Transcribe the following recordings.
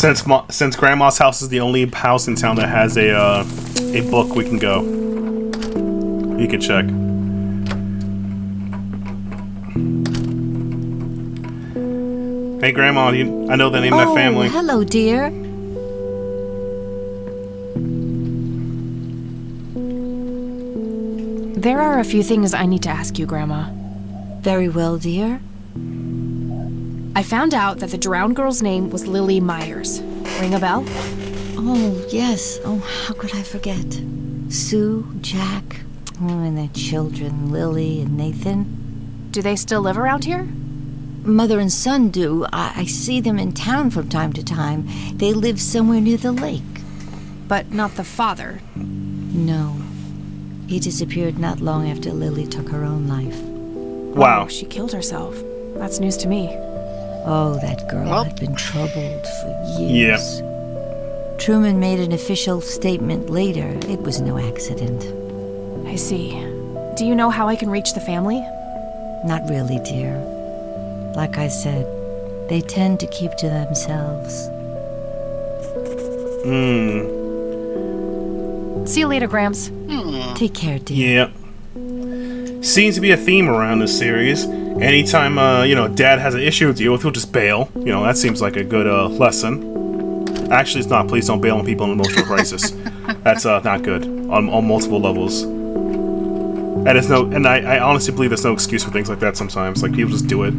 Since Grandma's house is the only house in town that has a book, we can go. You can check. Hey, Grandma, I know the name of that family. Oh, hello, dear. There are a few things I need to ask you, Grandma. Very well, dear. I found out that the drowned girl's name was Lily Myers. Ring a bell? Oh, yes. Oh, how could I forget? Sue, Jack, and their children, Lily and Nathan. Do they still live around here? Mother and son do. I see them in town from time to time. They live somewhere near the lake. But not the father. No. He disappeared not long after Lily took her own life. Wow. Oh, she killed herself. That's news to me. Oh, that girl had been troubled for years. Yeah. Truman made an official statement later. It was no accident. I see. Do you know how I can reach the family? Not really, dear. Like I said, they tend to keep to themselves. See you later, Gramps. Take care, dear. Yeah. Seems to be a theme around this series. Anytime, Dad has an issue to deal with, he'll just bail. That seems like a good lesson. Actually, it's not. Please don't bail on people in emotional crisis. That's not good on multiple levels. And I honestly believe there's no excuse for things like that sometimes. Like, people just do it.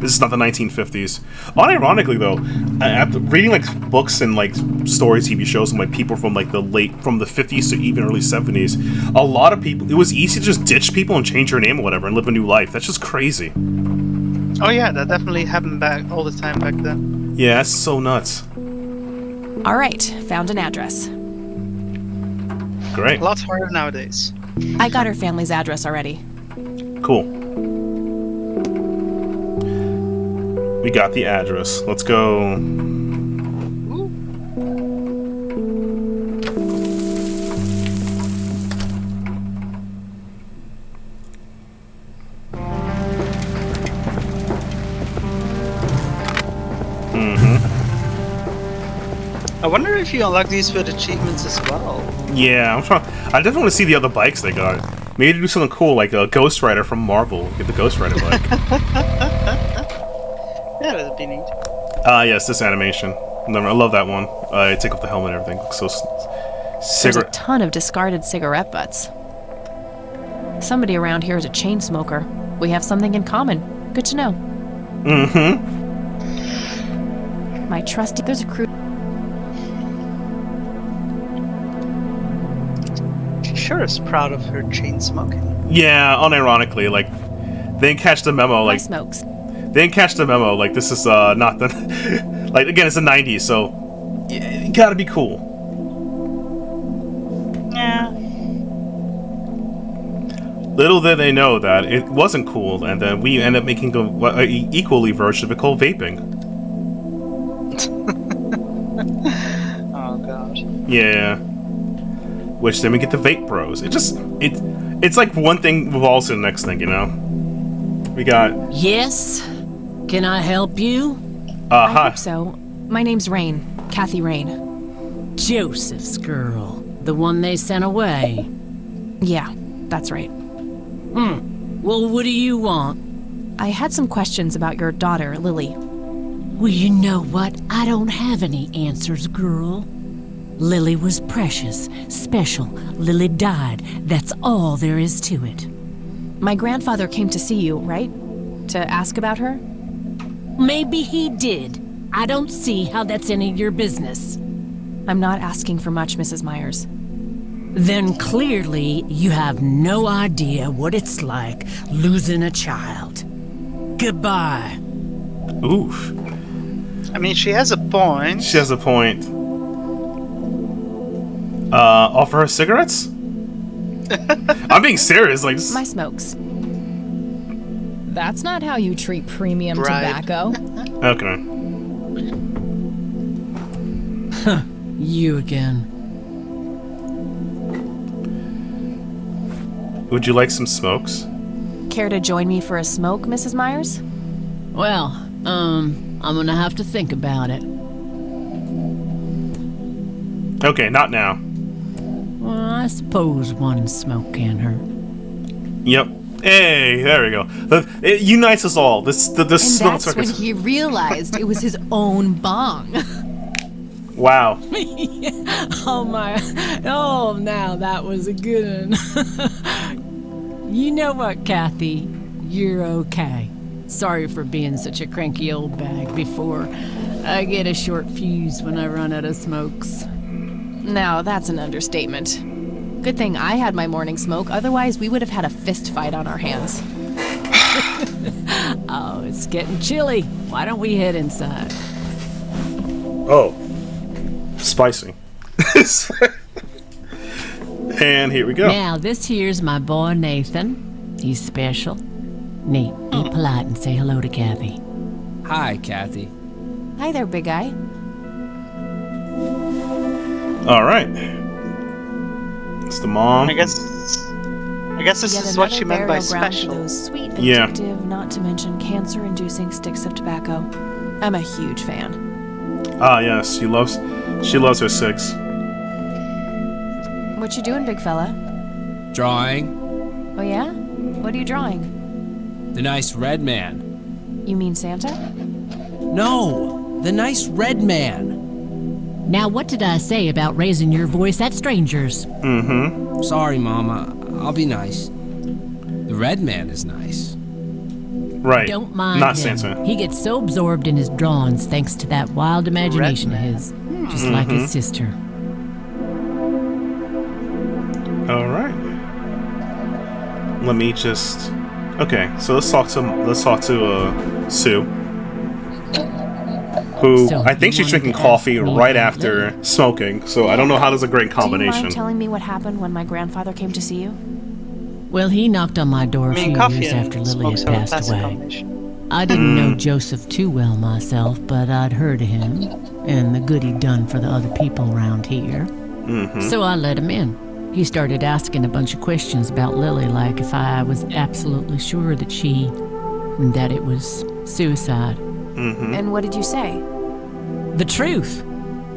This is not the 1950s. Unironically, though, after reading books and stories, TV shows, and people from the 50s to even early 70s, a lot of people, it was easy to just ditch people and change your name or whatever and live a new life. That's just crazy. Oh yeah, that definitely happened all the time back then. Yeah, that's so nuts. All right, found an address. Great. A lot harder nowadays. I got her family's address already. Cool. We got the address. Let's go. I wonder if you unlock these with achievements as well. Yeah, I definitely want to see the other bikes they got. Maybe do something cool like a Ghost Rider from Marvel. Get the Ghost Rider bike. Yeah, that'd be neat. Yes, this animation. I love that one. I take off the helmet and everything. Looks so There's a ton of discarded cigarette butts. Somebody around here is a chain smoker. We have something in common. Good to know. My trusty... There's a crew... She sure is proud of her chain smoking. Yeah, unironically, they didn't catch the memo. My smokes. They didn't catch the memo. This is not the... again, it's the 90s, so... You gotta be cool. Yeah. Little did they know that it wasn't cool, and then we end up making an equally version of it called vaping. Oh, God. Yeah. Which then we get the Vape Bros. It's like one thing revolves to the next thing, We got... Yes? Can I help you? I Hi. hope so. My name's Rain. Kathy Rain. Joseph's girl. The one they sent away. Yeah, that's right. Well, what do you want? I had some questions about your daughter, Lily. Well, you know what? I don't have any answers, girl. Lily was precious, special. Lily died. That's all there is to it. My grandfather came to see you, right? To ask about her? Maybe he did. I don't see how that's any of your business. I'm not asking for much, Mrs. Myers. Then clearly you have no idea what it's like losing a child. Goodbye. Oof. I mean, she has a point. She has a point. Offer her cigarettes? I'm being serious, My smokes. That's not how you treat premium tobacco. Okay. You again. Would you like some smokes? Care to join me for a smoke, Mrs. Myers? Well, I'm gonna have to think about it. Okay, not now. Well, I suppose one smoke can hurt. Yep. Hey, there we go. It unites us all. The And smoke that's when circus. he realized it was his own bong. Wow. Oh my! Oh, now that was a good one. You know what, Kathy? You're okay. Sorry for being such a cranky old bag before. I get a short fuse when I run out of smokes. Now, that's an understatement. Good thing I had my morning smoke, otherwise we would have had a fist fight on our hands. Oh, it's getting chilly. Why don't we head inside? Oh. Spicy. And here we go. Now, this here's my boy Nathan. He's special. Nate, be polite and say hello to Kathy. Hi, Kathy. Hi there, big guy. All right. It's the mom. I guess this Yet is what she another meant by burial ground for special. those sweet, Yeah. addictive, not to mention cancer-inducing sticks of tobacco. I'm a huge fan. Ah, yes. She loves her cigs. What you doing, big fella? Drawing Oh yeah? What are you drawing? the nice red man. You mean Santa? No, the nice red man. Now, what did I say about raising your voice at strangers? Mm-hmm. Sorry, Mama. I'll be nice. The red man is nice. Right. Don't mind Not him. Santa. He gets so absorbed in his drawings thanks to that wild imagination of his, just like his sister. All right. Let me just. Okay, so let's talk to Sue, who So, I think you she's wanted drinking to coffee ask me right about after smoking. So I don't know how there's a great Do you combination. mind telling me what happened when my grandfather came to see you? Well, he knocked on my door I a mean, few coffee years and after Lily smokes had have a passed classic away. combination. I didn't know Joseph too well myself, but I'd heard of him and the good he'd done for the other people around here. So I let him in. He started asking a bunch of questions about Lily, like if I was absolutely sure that it was suicide. And what did you say? The truth,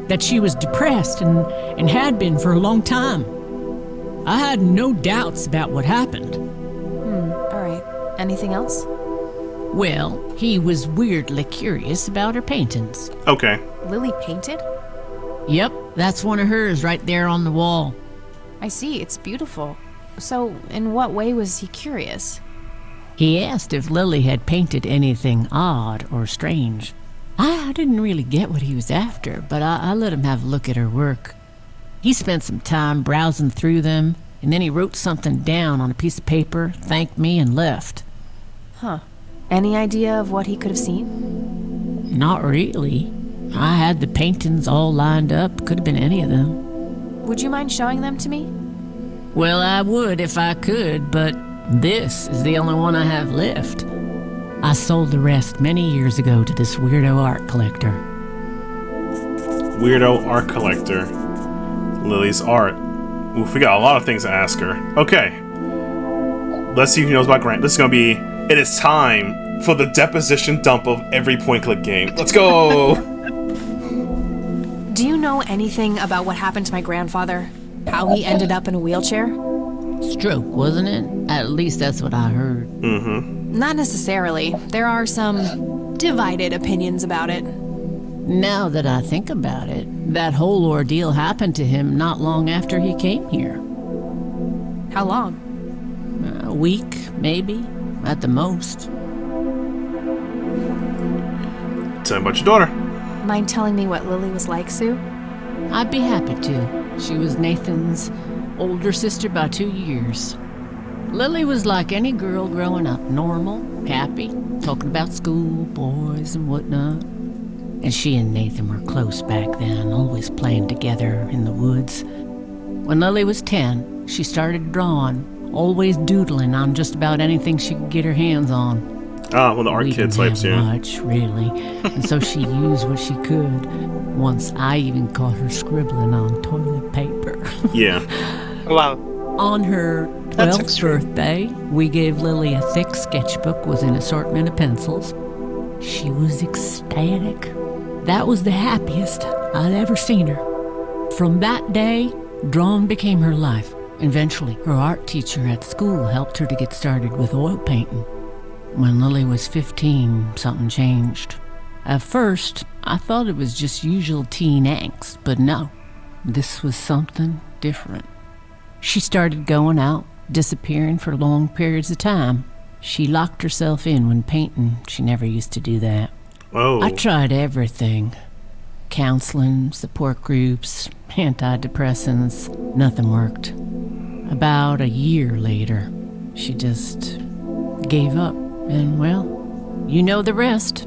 that she was depressed and had been for a long time. I had no doubts about what happened. All right. Anything else? Well, he was weirdly curious about her paintings. Okay. Lily painted? Yep, that's one of hers right there on the wall. I see. It's beautiful. So, in what way was he curious? He asked if Lily had painted anything odd or strange. I didn't really get what he was after, but I let him have a look at her work. He spent some time browsing through them, and then he wrote something down on a piece of paper, thanked me, and left. Huh. Any idea of what he could have seen? Not really. I had the paintings all lined up. Could have been any of them. Would you mind showing them to me? Well, I would if I could, but this is the only one I have left. I sold the rest many years ago to this weirdo art collector. Weirdo art collector. Lily's art. Oof, we got a lot of things to ask her. Okay. Let's see who knows about Grant. This is gonna be. It is time for the deposition dump of every point-click game. Let's go! Do you know anything about what happened to my grandfather? How he ended up in a wheelchair? Stroke, wasn't it? At least that's what I heard. Not necessarily. There are some divided opinions about it. Now that I think about it, that whole ordeal happened to him not long after he came here. How long? A week, maybe, at the most. Tell me about your daughter. Mind telling me what Lily was like, Sue? I'd be happy to. She was Nathan's older sister by 2 years. Lily was like any girl growing up, normal, happy, talking about school, boys, and whatnot. And she and Nathan were close back then, always playing together in the woods. When Lily was 10, she started drawing, always doodling on just about anything she could get her hands on. Ah, well, the art We kid didn't types have here. much, really, and so she used what she could. Once I even caught her scribbling on toilet paper. Yeah. Wow. On her That's 12th extreme. birthday, we gave Lily a thick sketchbook with an assortment of pencils. She was ecstatic. That was the happiest I'd ever seen her. From that day, drawing became her life. Eventually, her art teacher at school helped her to get started with oil painting. When Lily was 15, something changed. At first, I thought it was just usual teen angst, but no, this was something different. She started going out, disappearing for long periods of time. She locked herself in when painting. She never used to do that. Oh. I tried everything. Counseling, support groups, antidepressants. Nothing worked. About a year later, she just gave up. And, well, you know the rest.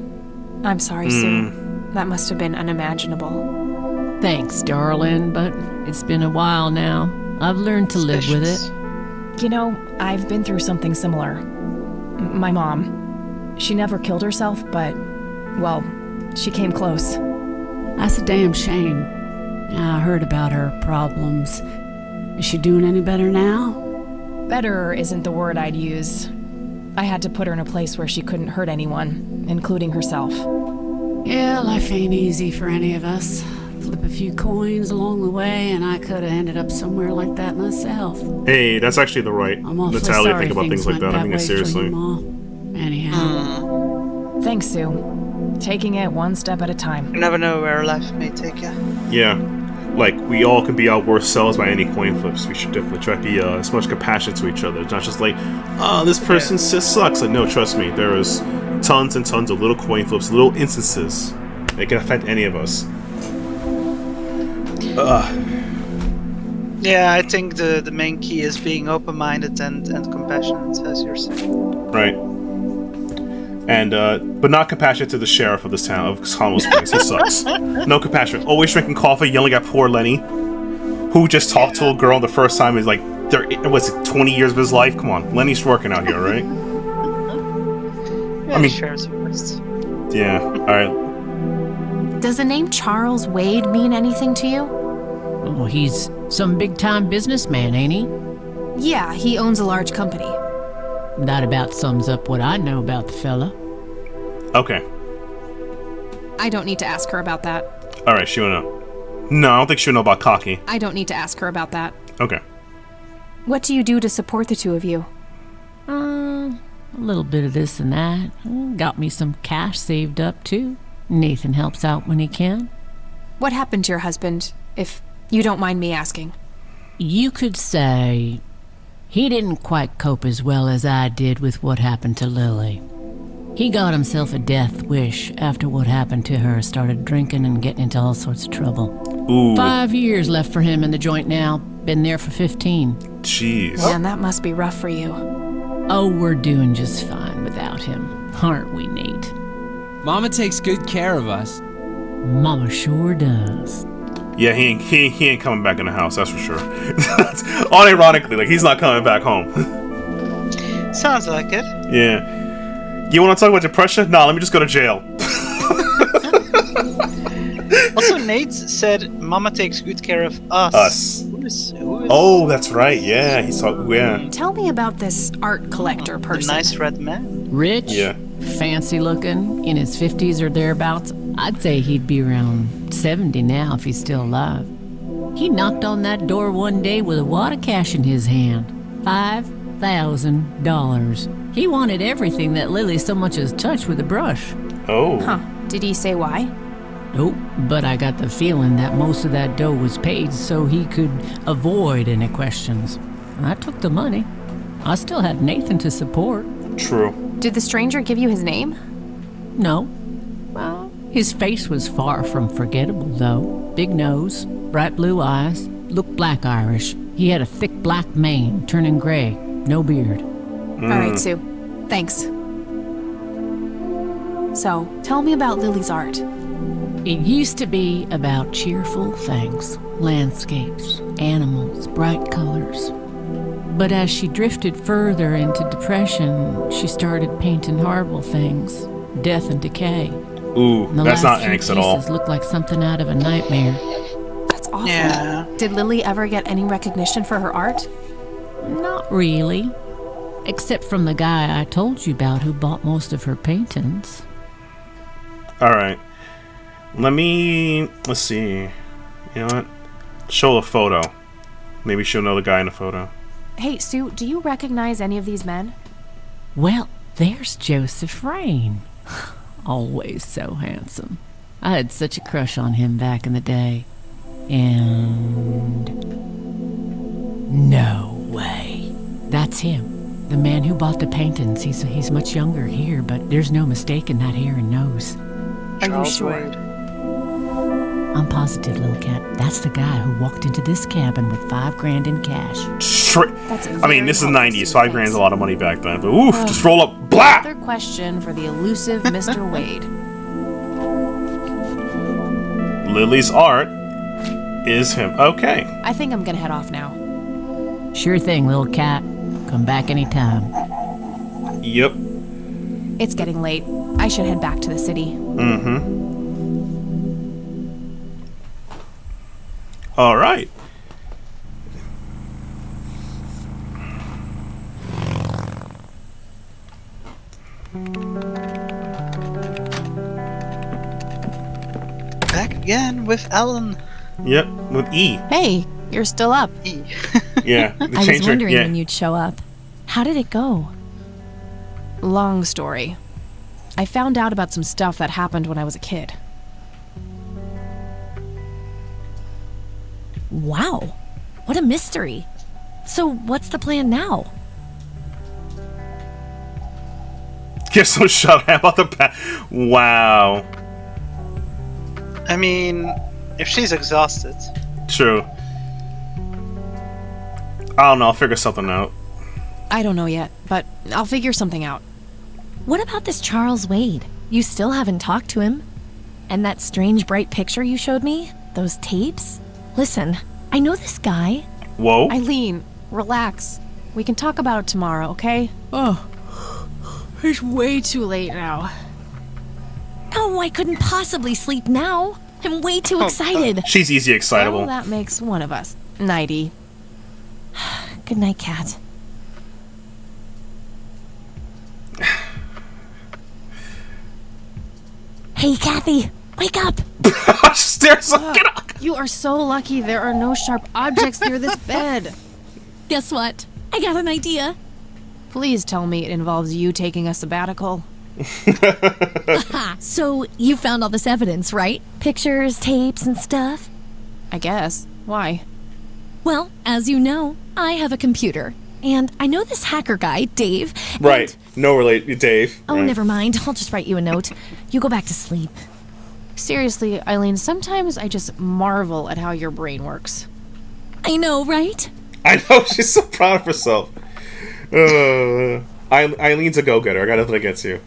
I'm sorry, Sue. That must have been unimaginable. Thanks, darling, but it's been a while now. I've learned to live with it. You know, I've been through something similar. My mom. She never killed herself, but, well, she came close. That's a damn shame. I heard about her problems. Is she doing any better now? Better isn't the word I'd use. I had to put her in a place where she couldn't hurt anyone, including herself. Yeah, life ain't easy for any of us. Flip a few coins along the way, and I could have ended up somewhere like that myself. Hey, that's actually the right I'm awfully Natalia sorry think about things like that. I mean it way for seriously. you, Ma. Anyhow. Thanks, Sue. Taking it one step at a time. You never know where life may take you. Yeah. Like, we all can be our worst selves by any coin flips. We should definitely try to be as much compassion to each other. It's not just like, oh, this person just sucks. Like, no, trust me. There is tons and tons of little coin flips, little instances that can affect any of us. Yeah, I think the main key is being open-minded and compassionate, as you're saying. Right. And, but not compassionate to the sheriff of this town, of Conwell Springs. He sucks. No compassion. Always drinking coffee, yelling at poor Lenny, who just talked to a girl the first time. Is like, was it 20 years of his life? Come on, Lenny's working out here, right? Yeah, I mean, sheriff's worst. Yeah. All right. Does the name Charles Wade mean anything to you? Oh, he's some big-time businessman, ain't he? Yeah, he owns a large company. That about sums up what I know about the fella. Okay. I don't need to ask her about that. All right. She wanna know. No, I don't think she'll know about cocky. I don't need to ask her about that. Okay. What do you do to support the two of you? A little bit of this and that. Got me some cash saved up, too. Nathan helps out when he can. What happened to your husband, if you don't mind me asking? You could say he didn't quite cope as well as I did with what happened to Lily. He got himself a death wish after what happened to her, started drinking and getting into all sorts of trouble. Ooh. 5 years left for him in the joint now. Been there for 15. Jeez. Man, that must be rough for you. Oh, we're doing just fine without him, aren't we, Nate? Mama takes good care of us. Mama sure does. Yeah, he ain't coming back in the house. That's for sure. Unironically, like, he's not coming back home. Sounds like it. Yeah. You want to talk about depression? Nah, let me just go to jail. Also, Nate said, "Mama takes good care of us." Us. Who is Oh, that's right. Yeah, he's talking. Yeah. Tell me about this art collector the person. nice red man? Rich, Yeah. fancy looking, in his 50s or thereabouts. I'd say he'd be around 70 now if he's still alive. He knocked on that door one day with a wad of cash in his hand. $5,000. He wanted everything that Lily so much as touched with a brush. Oh. Huh. Did he say why? Nope, but I got the feeling that most of that dough was paid so he could avoid any questions. I took the money. I still had Nathan to support. True. Did the stranger give you his name? No. Well, his face was far from forgettable, though. Big nose, bright blue eyes, looked black Irish. He had a thick black mane, turning gray, no beard. All right, Sue. Thanks. So, tell me about Lily's art. It used to be about cheerful things, landscapes, animals, bright colors. But as she drifted further into depression, she started painting horrible things, death and decay. Ooh, And the that's last not few angst at all. pieces looked like something out of a nightmare. That's awful. Yeah. Did Lily ever get any recognition for her art? Not really. Except from the guy I told you about who bought most of her paintings. All right. Let's see. You know what? Show a photo. Maybe she'll know the guy in the photo. Hey, Sue, do you recognize any of these men? Well, there's Joseph Rain. Always so handsome. I had such a crush on him back in the day. And... no way. That's him. The man who bought the paintings. He's much younger here, but there's no mistaking that hair and nose. Are you Charles sure? Wade. I'm positive, little cat. That's the guy who walked into this cabin with $5,000 in cash. I mean, this is the 90s. $5,000 is a lot of money back then. But oof, just roll up. Blah! Another question for the elusive Mr. Wade. Lily's art is him. Okay. I think I'm gonna head off now. Sure thing, little cat. Come back anytime. Yep. It's getting late. I should head back to the city. Mm-hmm. All right. Back again with Alan. Yep, with E. Hey, you're still up. E. Yeah. I was wondering when you'd show up. How did it go? Long story. I found out about some stuff that happened when I was a kid. Wow. What a mystery. So what's the plan now? Get so shut up about the Wow. I mean, if she's exhausted. True. I don't know. I'll figure something out. I don't know yet, but I'll figure something out. What about this Charles Wade? You still haven't talked to him. And that strange bright picture you showed me? Those tapes? Listen, I know this guy. Whoa. Eileen, relax. We can talk about it tomorrow, okay? Oh, it's way too late now. Oh, I couldn't possibly sleep now. I'm way too excited. She's easy excitable. Well, that makes one of us. Nighty. Good night, Cat. Hey, Kathy, wake up! Stairs up, get up! You are so lucky there are no sharp objects near this bed. Guess what? I got an idea. Please tell me it involves you taking a sabbatical. So you found all this evidence, right? Pictures, tapes, and stuff? I guess. Why? Well, as you know, I have a computer. And I know this hacker guy, Dave. Right. No relate, Dave. Oh, right. never mind. I'll just write you a note. You go back to sleep. Seriously, Eileen, sometimes I just marvel at how your brain works. I know, right? I know, she's so proud of herself. Eileen's a go-getter. I got nothing against you.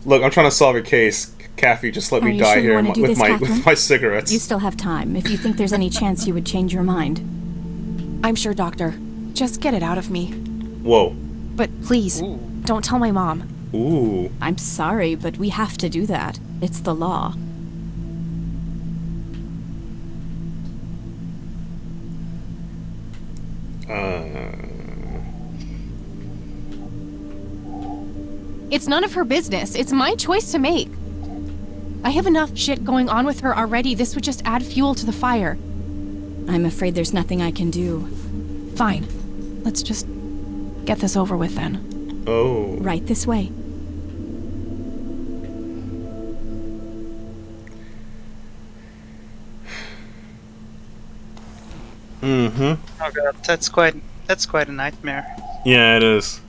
Look, I'm trying to solve your case. Kathy, just let me die here with my cigarettes. You still have time, if you think there's any chance you would change your mind. I'm sure, Doctor. Just get it out of me. Whoa. But please, don't tell my mom. Ooh. I'm sorry, but we have to do that. It's the law. It's none of her business. It's my choice to make. I have enough shit going on with her already. This would just add fuel to the fire. I'm afraid there's nothing I can do. Fine. Let's just get this over with then. Oh. Right this way. Mm-hmm. Oh god, that's quite a nightmare. Yeah, it is.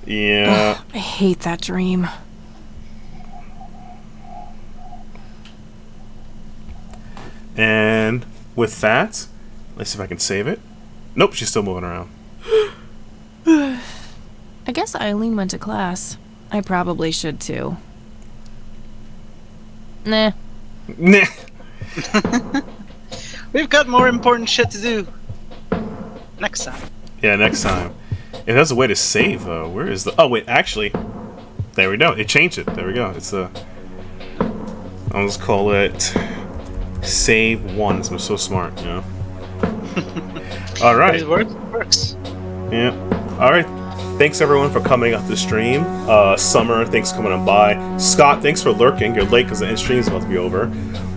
Yeah. I hate that dream. And with that, let's see if I can save it. Nope, she's still moving around. I guess Eileen went to class. I probably should too. Nah. Nah. We've got more important shit to do. Next time. Yeah, next time. If there's a way to save, though, where is the... Oh, wait, actually. There we go. It changed it. There we go. It's a... I'll just call it... Save once. I'm so smart, you know? Alright. It works. Yeah. Alright. thanks everyone for coming up the stream. Summer, thanks for coming on by. Scott, thanks for lurking. You're late because the stream is about to be over.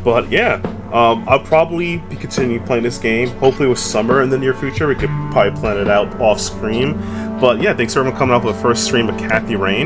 But yeah, I'll probably be continuing playing this game. Hopefully with Summer in the near future. We could probably plan it out off screen. But yeah, thanks everyone for coming up with the first stream of Kathy Rain.